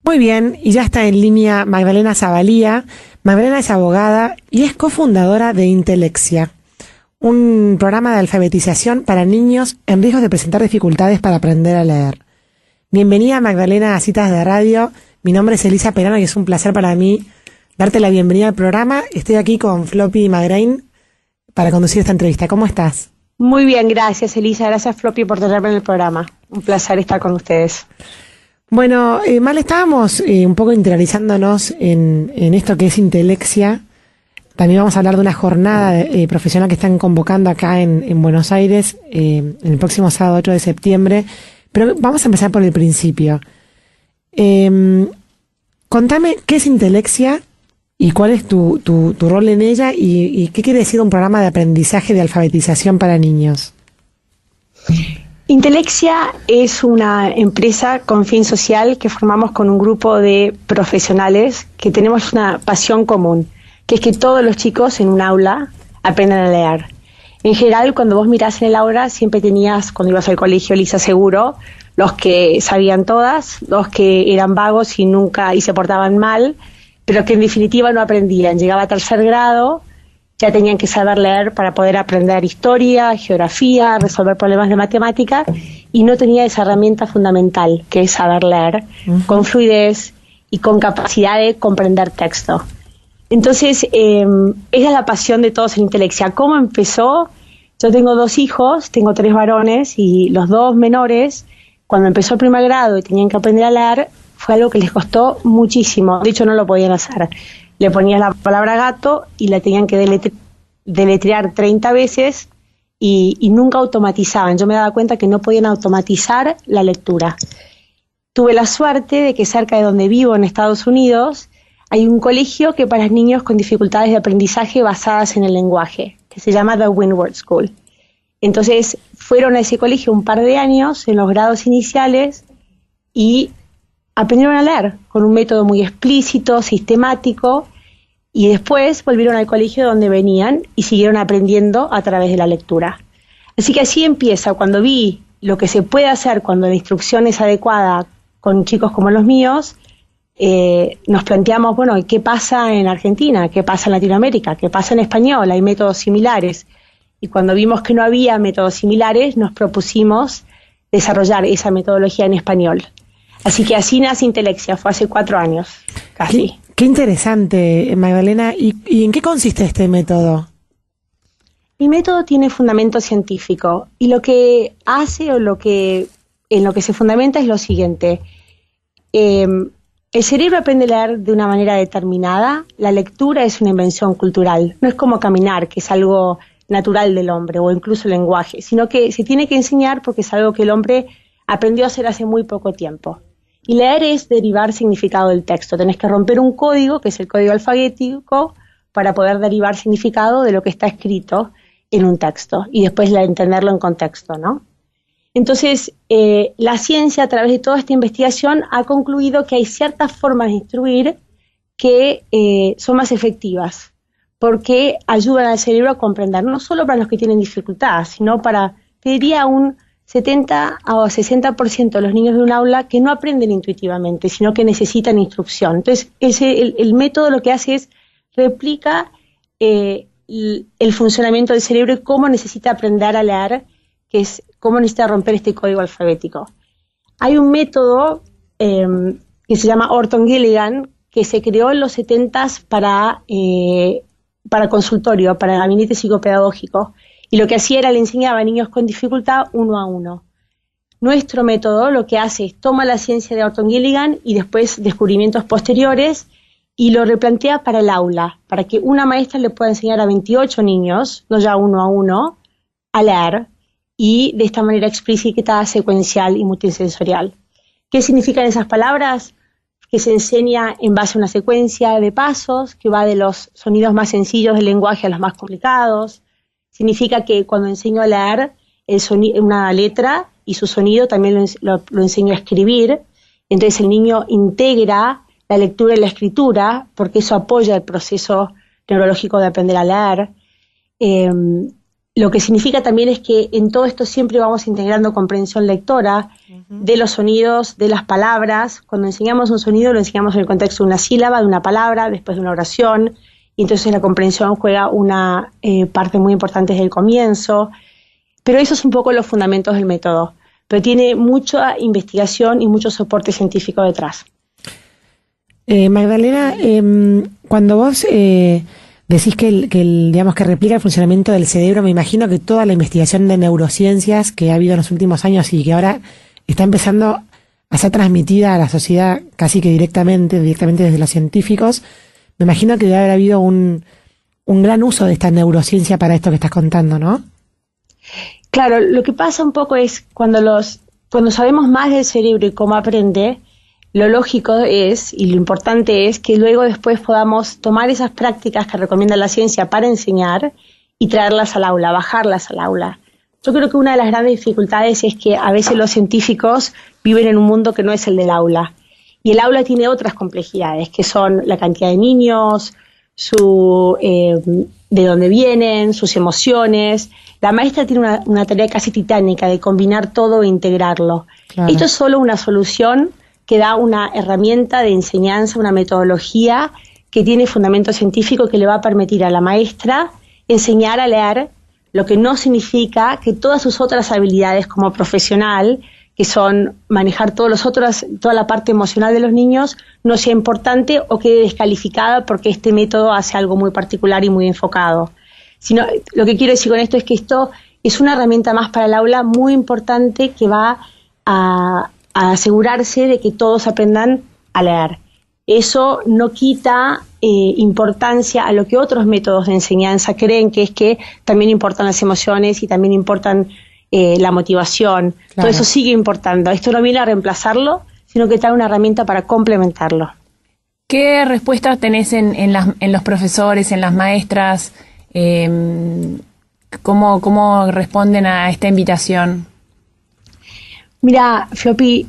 Muy bien, y ya está en línea Magdalena Zavalía. Magdalena es abogada y es cofundadora de Intelexia, un programa de alfabetización para niños en riesgo de presentar dificultades para aprender a leer. Bienvenida, Magdalena, a Citas de Radio. Mi nombre es Elisa Perano y es un placer para mí darte la bienvenida al programa. Estoy aquí con Floppy Magrain para conducir esta entrevista. ¿Cómo estás? Muy bien, gracias Elisa, gracias Floppy por tenerme en el programa. Un placer estar con ustedes. Bueno, Mal, estábamos un poco interiorizándonos en esto que es Intelexia. También vamos a hablar de una jornada profesional que están convocando acá en Buenos Aires en el próximo sábado 8 de septiembre. Pero vamos a empezar por el principio. Contame qué es Intelexia y cuál es tu rol en ella y qué quiere decir un programa de aprendizaje de alfabetización para niños. Intelexia es una empresa con fin social que formamos con un grupo de profesionales que tenemos una pasión común, que es que todos los chicos en un aula aprendan a leer. En general, cuando vos mirás en el aula, siempre tenías, cuando ibas al colegio, Elisa, seguro, los que sabían todas, los que eran vagos y se portaban mal, pero que en definitiva no aprendían. Llegaba a tercer grado, ya tenían que saber leer para poder aprender historia, geografía, resolver problemas de matemática, y no tenía esa herramienta fundamental, que es saber leer, con fluidez y con capacidad de comprender texto. Entonces, esa es la pasión de todos en Intelexia. ¿Cómo empezó? Yo tengo 2 hijos, tengo 3 varones, y los 2 menores, cuando empezó el primer grado y tenían que aprender a leer, fue algo que les costó muchísimo. De hecho, no lo podían hacer. Le ponías la palabra gato y la tenían que deletrear 30 veces y nunca automatizaban. Yo me daba cuenta que no podían automatizar la lectura. Tuve la suerte de que cerca de donde vivo, en Estados Unidos, hay un colegio que para niños con dificultades de aprendizaje basadas en el lenguaje, que se llama The Windward School. Entonces fueron a ese colegio un par de años en los grados iniciales y aprendieron a leer con un método muy explícito, sistemático, y después volvieron al colegio donde venían y siguieron aprendiendo a través de la lectura. Así que así empieza. Cuando vi lo que se puede hacer cuando la instrucción es adecuada con chicos como los míos, nos planteamos, bueno, ¿qué pasa en Argentina? ¿Qué pasa en Latinoamérica? ¿Qué pasa en español? ¿Hay métodos similares? Y cuando vimos que no había métodos similares, nos propusimos desarrollar esa metodología en español. Así que así nace Intelexia, fue hace 4 años, casi. Qué interesante, Magdalena. ¿Y en qué consiste este método? Mi método tiene fundamento científico y lo que hace en lo que se fundamenta es lo siguiente. El cerebro aprende a leer de una manera determinada. La lectura es una invención cultural. No es como caminar, que es algo natural del hombre, o incluso el lenguaje, sino que se tiene que enseñar porque es algo que el hombre aprendió a hacer hace muy poco tiempo. Y leer es derivar significado del texto. Tenés que romper un código, que es el código alfabético, para poder derivar significado de lo que está escrito en un texto y después entenderlo en contexto, ¿no? Entonces, la ciencia, a través de toda esta investigación, ha concluido que hay ciertas formas de instruir que son más efectivas, porque ayudan al cerebro a comprender, no solo para los que tienen dificultad, sino para, te diría, un 70 o 60% de los niños de un aula que no aprenden intuitivamente, sino que necesitan instrucción. Entonces, el método lo que hace es replica el funcionamiento del cerebro y cómo necesita aprender a leer, que es cómo necesita romper este código alfabético. Hay un método que se llama Orton Gilligan, que se creó en los 70s para consultorio, para gabinete psicopedagógico, y lo que hacía era le enseñaba a niños con dificultad 1 a 1. Nuestro método lo que hace es toma la ciencia de Orton Gilligan y después descubrimientos posteriores y lo replantea para el aula, para que una maestra le pueda enseñar a 28 niños, no ya 1 a 1, a leer, y de esta manera explícita, secuencial y multisensorial. ¿Qué significan esas palabras? Que se enseña en base a una secuencia de pasos que va de los sonidos más sencillos del lenguaje a los más complicados. Significa que cuando enseño a leer una letra y su sonido, también lo enseño a escribir. Entonces el niño integra la lectura y la escritura, porque eso apoya el proceso neurológico de aprender a leer. lo que significa también es que en todo esto siempre vamos integrando comprensión lectora de los sonidos, de las palabras. Cuando enseñamos un sonido lo enseñamos en el contexto de una sílaba, de una palabra, después de una oración, y entonces la comprensión juega una parte muy importante desde el comienzo. Pero eso es un poco los fundamentos del método, pero tiene mucha investigación y mucho soporte científico detrás. Magdalena, cuando vos decís digamos que replica el funcionamiento del cerebro, me imagino que toda la investigación de neurociencias que ha habido en los últimos años y que ahora está empezando a ser transmitida a la sociedad casi que directamente desde los científicos, me imagino que debe haber habido un gran uso de esta neurociencia para esto que estás contando, ¿no? Claro, lo que pasa un poco es cuando sabemos más del cerebro y cómo aprende, lo lógico es, y lo importante es, que luego después podamos tomar esas prácticas que recomienda la ciencia para enseñar y traerlas al aula, bajarlas al aula. Yo creo que una de las grandes dificultades es que a veces los científicos viven en un mundo que no es el del aula. Y el aula tiene otras complejidades, que son la cantidad de niños, de dónde vienen, sus emociones. La maestra tiene una tarea casi titánica de combinar todo e integrarlo. Claro. Esto es solo una solución que da una herramienta de enseñanza, una metodología que tiene fundamento científico que le va a permitir a la maestra enseñar a leer, lo que no significa que todas sus otras habilidades como profesional, que son manejar toda la parte emocional de los niños, no sea importante o quede descalificada porque este método hace algo muy particular y muy enfocado. Sino, lo que quiero decir con esto es que esto es una herramienta más para el aula muy importante que va a asegurarse de que todos aprendan a leer. Eso no quita importancia a lo que otros métodos de enseñanza creen, que es que también importan las emociones y también importan la motivación. Claro. Todo eso sigue importando. Esto no viene a reemplazarlo, sino que trae una herramienta para complementarlo. ¿Qué respuestas tenés en los profesores, en las maestras? ¿Cómo responden a esta invitación? Mira, Floppy,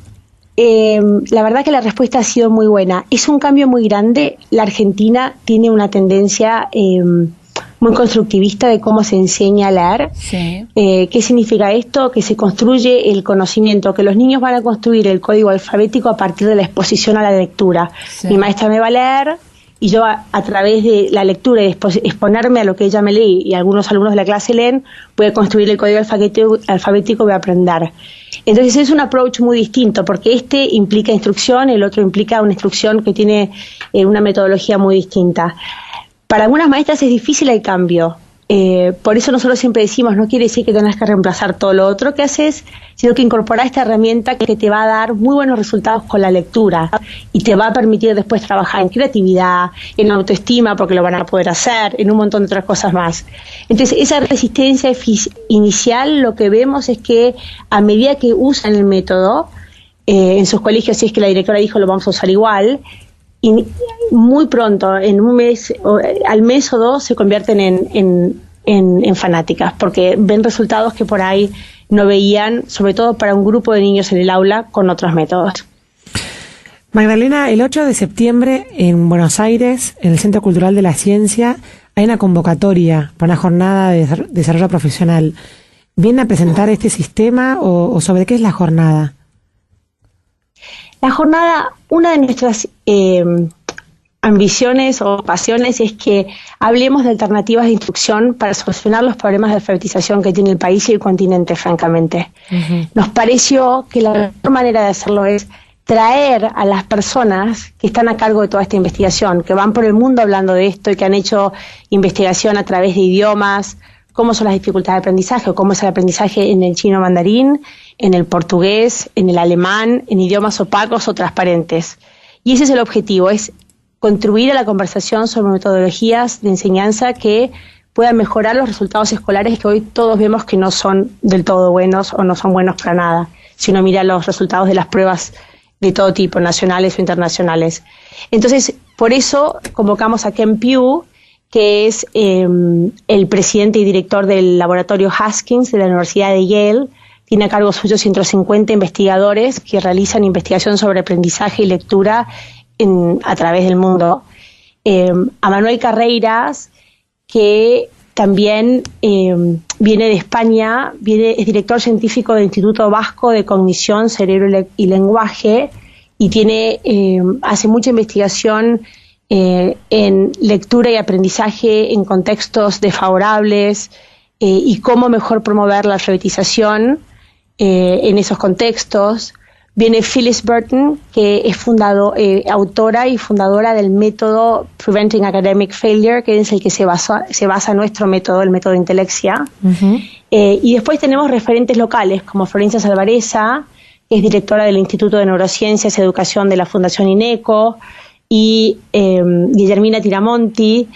la verdad que la respuesta ha sido muy buena. Es un cambio muy grande. La Argentina tiene una tendencia muy constructivista de cómo se enseña a leer. Sí. ¿Qué significa esto? Que se construye el conocimiento, que los niños van a construir el código alfabético a partir de la exposición a la lectura. Sí. Mi maestra me va a leer y yo a través de la lectura y exponerme a lo que ella me lee y algunos alumnos de la clase leen, voy a construir el código alfabético y voy a aprender. Entonces es un approach muy distinto porque este implica instrucción, el otro implica una instrucción que tiene una metodología muy distinta. Para algunas maestras es difícil el cambio, por eso nosotros siempre decimos, no quiere decir que tengas que reemplazar todo lo otro que haces, sino que incorporar esta herramienta que te va a dar muy buenos resultados con la lectura y te va a permitir después trabajar en creatividad, en autoestima, porque lo van a poder hacer, en un montón de otras cosas más. Entonces, esa resistencia inicial, lo que vemos es que a medida que usan el método, en sus colegios, si es que la directora dijo lo vamos a usar igual, y muy pronto, en un mes, al mes o dos, se convierten en fanáticas, porque ven resultados que por ahí no veían, sobre todo para un grupo de niños en el aula con otros métodos. Magdalena, el 8 de septiembre en Buenos Aires, en el Centro Cultural de la Ciencia, hay una convocatoria para una jornada de desarrollo profesional. ¿Viene a presentar este sistema o sobre qué es la jornada? La jornada, una de nuestras ambiciones o pasiones es que hablemos de alternativas de instrucción para solucionar los problemas de alfabetización que tiene el país y el continente, francamente. Uh-huh. Nos pareció que la mejor manera de hacerlo es traer a las personas que están a cargo de toda esta investigación, que van por el mundo hablando de esto y que han hecho investigación a través de idiomas, cómo son las dificultades de aprendizaje o cómo es el aprendizaje en el chino mandarín, en el portugués, en el alemán, en idiomas opacos o transparentes. Y ese es el objetivo, es contribuir a la conversación sobre metodologías de enseñanza que puedan mejorar los resultados escolares que hoy todos vemos que no son del todo buenos o no son buenos para nada, si uno mira los resultados de las pruebas de todo tipo, nacionales o internacionales. Entonces, por eso convocamos a Ken Pugh, que es el presidente y director del laboratorio Haskins de la Universidad de Yale. Tiene a cargo suyo 150 investigadores que realizan investigación sobre aprendizaje y lectura a través del mundo. A Manuel Carreiras, que también viene de España, es director científico del Instituto Vasco de Cognición, Cerebro y Lenguaje, y hace mucha investigación en lectura y aprendizaje en contextos desfavorables y cómo mejor promover la alfabetización en esos contextos. Viene Phyllis Burton, que es autora y fundadora del método Preventing Academic Failure, que es el que se basa nuestro método, el método de Intelexia. Uh-huh. Y después tenemos referentes locales, como Florencia Salvareza, que es directora del Instituto de Neurociencias y Educación de la Fundación INECO, y Guillermina Tiramonti,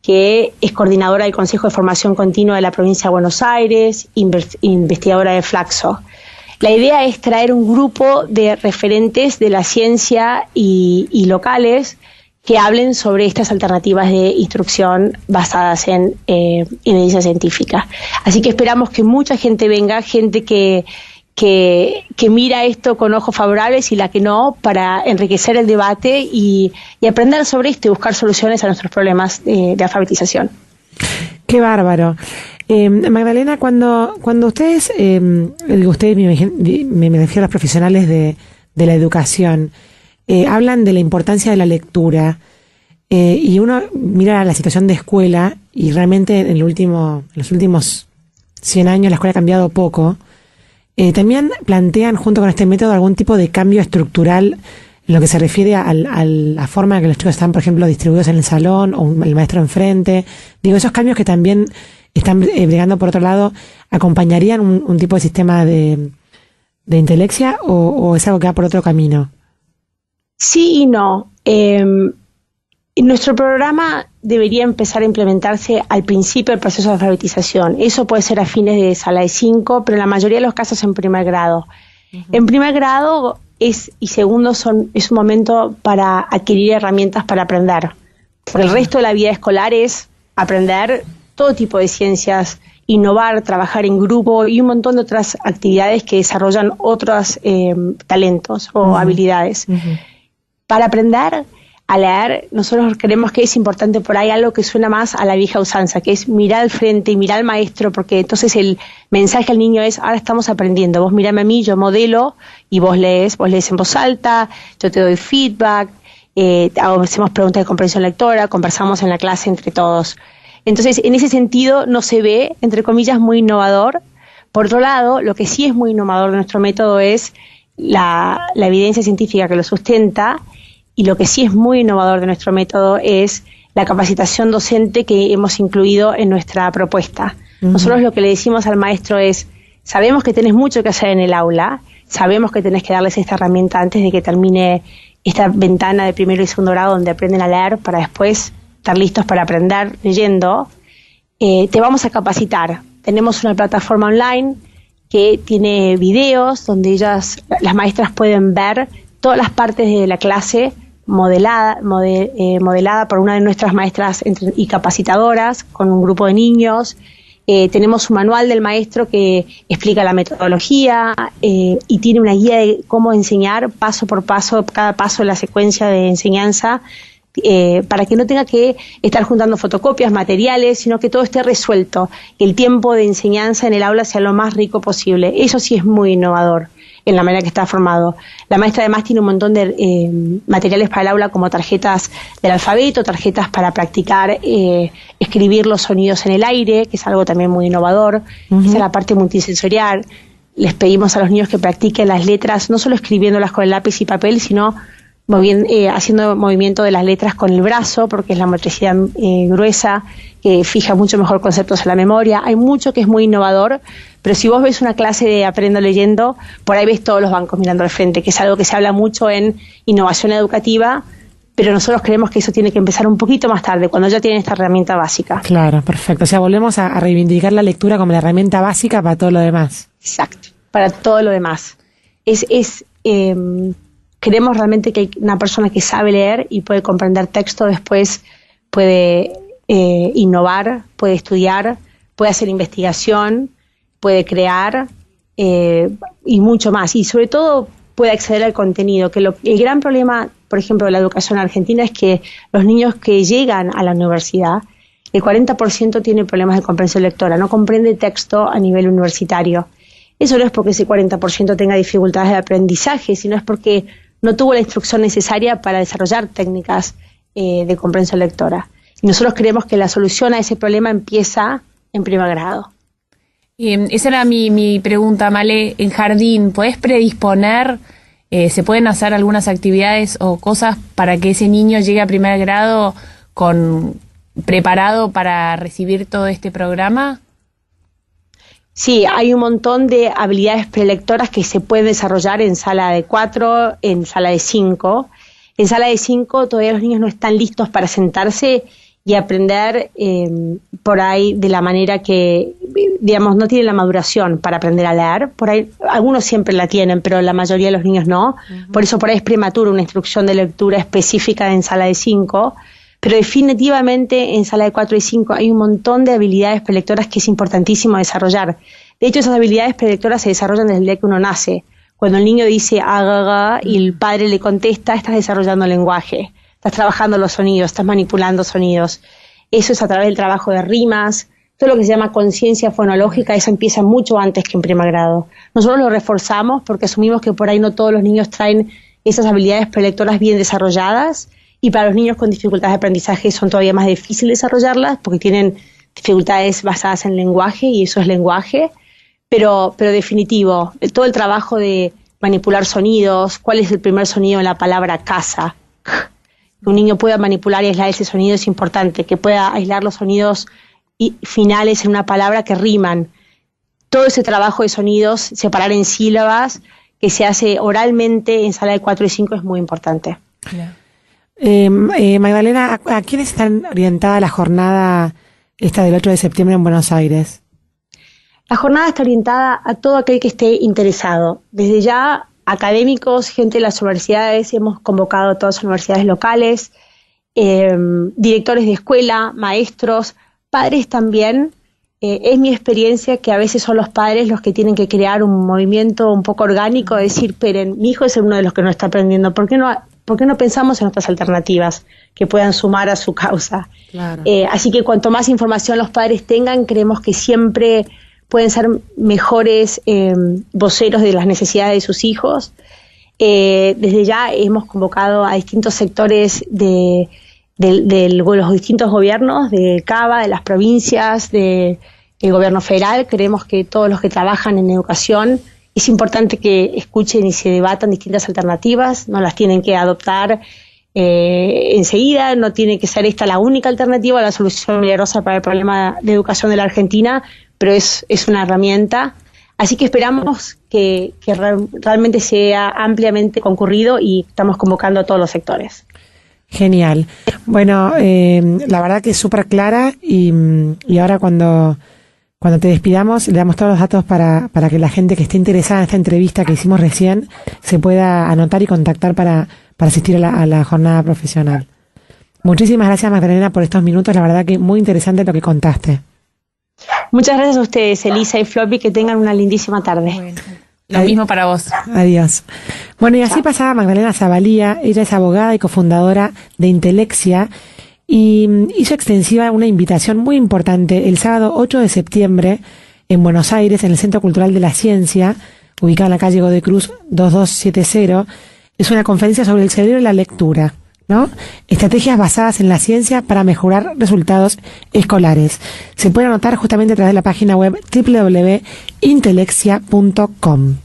que es coordinadora del Consejo de Formación Continua de la Provincia de Buenos Aires, investigadora de Flaxo. La idea es traer un grupo de referentes de la ciencia y locales que hablen sobre estas alternativas de instrucción basadas en evidencia científica. Así que esperamos que mucha gente venga, gente que mira esto con ojos favorables y la que no, para enriquecer el debate y aprender sobre esto y buscar soluciones a nuestros problemas de alfabetización. ¡Qué bárbaro! Magdalena, cuando ustedes me refiero a los profesionales de la educación, hablan de la importancia de la lectura, y uno mira la situación de escuela y realmente en los últimos 100 años la escuela ha cambiado poco. También plantean junto con este método algún tipo de cambio estructural en lo que se refiere a la forma en que los chicos están, por ejemplo, distribuidos en el salón o el maestro enfrente. Digo, esos cambios que también están bregando por otro lado, ¿acompañarían un tipo de sistema de intelexia o es algo que va por otro camino? Sí y no. Nuestro programa debería empezar a implementarse al principio del proceso de alfabetización. Eso puede ser a fines de sala de 5, pero en la mayoría de los casos en primer grado. Uh-huh. En primer grado y segundo es un momento para adquirir herramientas para aprender. Por el resto de la vida escolar es aprender todo tipo de ciencias, innovar, trabajar en grupo y un montón de otras actividades que desarrollan otros talentos o habilidades. Uh-huh. Para aprender a leer, nosotros creemos que es importante por ahí algo que suena más a la vieja usanza, que es mirar al frente y mirar al maestro, porque entonces el mensaje al niño es: ahora estamos aprendiendo, vos mirame a mí, yo modelo y vos lees en voz alta, yo te doy feedback, hacemos preguntas de comprensión lectora, conversamos en la clase entre todos. Entonces, en ese sentido, no se ve, entre comillas, muy innovador. Por otro lado, lo que sí es muy innovador de nuestro método es la evidencia científica que lo sustenta, y lo que sí es muy innovador de nuestro método es la capacitación docente que hemos incluido en nuestra propuesta. Uh-huh. Nosotros lo que le decimos al maestro es: sabemos que tenés mucho que hacer en el aula, sabemos que tenés que darles esta herramienta antes de que termine esta ventana de primero y segundo grado donde aprenden a leer para después estar listos para aprender leyendo. Te vamos a capacitar. Tenemos una plataforma online que tiene videos donde las maestras pueden ver todas las partes de la clase modelada por una de nuestras maestras y capacitadoras con un grupo de niños. Tenemos un manual del maestro que explica la metodología y tiene una guía de cómo enseñar paso por paso, cada paso de la secuencia de enseñanza, para que no tenga que estar juntando fotocopias, materiales, sino que todo esté resuelto, que el tiempo de enseñanza en el aula sea lo más rico posible. Eso sí es muy innovador en la manera que está formado. La maestra además tiene un montón de materiales para el aula, como tarjetas del alfabeto, tarjetas para practicar escribir los sonidos en el aire, que es algo también muy innovador. Uh-huh. Esa es la parte multisensorial. Les pedimos a los niños que practiquen las letras, no solo escribiéndolas con el lápiz y papel, sino haciendo movimiento de las letras con el brazo, porque es la motricidad gruesa, que fija mucho mejor conceptos en la memoria. Hay mucho que es muy innovador, pero si vos ves una clase de Aprendo Leyendo, por ahí ves todos los bancos mirando al frente, que es algo que se habla mucho en innovación educativa, pero nosotros creemos que eso tiene que empezar un poquito más tarde, cuando ya tienen esta herramienta básica. Claro, perfecto. O sea, volvemos a reivindicar la lectura como la herramienta básica para todo lo demás. Exacto, para todo lo demás. Creemos realmente que una persona que sabe leer y puede comprender texto después puede innovar, puede estudiar, puede hacer investigación, puede crear y mucho más. Y sobre todo puede acceder al contenido, que el gran problema, por ejemplo, de la educación argentina es que los niños que llegan a la universidad el 40% tiene problemas de comprensión lectora, no comprende texto a nivel universitario. Eso no es porque ese 40% tenga dificultades de aprendizaje, sino es porque no tuvo la instrucción necesaria para desarrollar técnicas de comprensión lectora. Y nosotros creemos que la solución a ese problema empieza en primer grado. Esa era mi pregunta, Male. En jardín, ¿podés predisponer, se pueden hacer algunas actividades o cosas para que ese niño llegue a primer grado preparado para recibir todo este programa? Sí, hay un montón de habilidades prelectoras que se pueden desarrollar en sala de 4, en sala de 5. En sala de 5 todavía los niños no están listos para sentarse y aprender por ahí de la manera que, digamos, no tienen la maduración para aprender a leer. Por ahí algunos siempre la tienen, pero la mayoría de los niños no. Uh-huh. Por eso por ahí es prematuro una instrucción de lectura específica en sala de 5. Pero definitivamente en sala de 4 y 5 hay un montón de habilidades prelectoras que es importantísimo desarrollar. De hecho, esas habilidades prelectoras se desarrollan desde el día que uno nace. Cuando el niño dice agaga y el padre le contesta, estás desarrollando el lenguaje, estás trabajando los sonidos, estás manipulando sonidos. Eso es a través del trabajo de rimas. Todo lo que se llama conciencia fonológica, eso empieza mucho antes que en primer grado. Nosotros lo reforzamos porque asumimos que por ahí no todos los niños traen esas habilidades prelectoras bien desarrolladas. Y para los niños con dificultades de aprendizaje son todavía más difíciles desarrollarlas porque tienen dificultades basadas en lenguaje y eso es lenguaje, pero definitivo, todo el trabajo de manipular sonidos, cuál es el primer sonido en la palabra casa, que un niño pueda manipular y aislar ese sonido es importante, que pueda aislar los sonidos finales en una palabra que riman, todo ese trabajo de sonidos, separar en sílabas, que se hace oralmente en sala de 4 y 5 es muy importante. Claro. Magdalena, ¿a quiénes están orientada la jornada esta del 8 de septiembre en Buenos Aires? La jornada está orientada a todo aquel que esté interesado. Desde ya, académicos, gente de las universidades, hemos convocado a todas las universidades locales, directores de escuela, maestros, padres también. Es mi experiencia que a veces son los padres los que tienen que crear un movimiento un poco orgánico, de decir, esperen, mi hijo es uno de los que no está aprendiendo, ¿por qué no pensamos en otras alternativas que puedan sumar a su causa? Claro. Así que cuanto más información los padres tengan, creemos que siempre pueden ser mejores voceros de las necesidades de sus hijos. Desde ya hemos convocado a distintos sectores de los distintos gobiernos, de CABA, de las provincias, del gobierno federal. Creemos que todos los que trabajan en educación es importante que escuchen y se debatan distintas alternativas, no las tienen que adoptar enseguida, no tiene que ser esta la única alternativa, la solución milagrosa para el problema de educación de la Argentina, pero es una herramienta. Así que esperamos que realmente sea ampliamente concurrido y estamos convocando a todos los sectores. Genial. Bueno, la verdad que es súper clara y ahora cuando te despidamos le damos todos los datos para que la gente que esté interesada en esta entrevista que hicimos recién se pueda anotar y contactar para asistir a la jornada profesional. Muchísimas gracias, Magdalena, por estos minutos. La verdad que muy interesante lo que contaste. Muchas gracias a ustedes, Elisa y Floppy, que tengan una lindísima tarde. Bueno, lo mismo para vos. Adiós. Bueno, y así pasaba Magdalena Zavalía. Ella es abogada y cofundadora de Intelexia y hizo extensiva una invitación muy importante el sábado 8 de septiembre en Buenos Aires, en el Centro Cultural de la Ciencia, ubicado en la calle Godoy Cruz 2270. Es una conferencia sobre el cerebro y la lectura, ¿no? Estrategias basadas en la ciencia para mejorar resultados escolares. Se puede anotar justamente a través de la página web www.intelexia.com.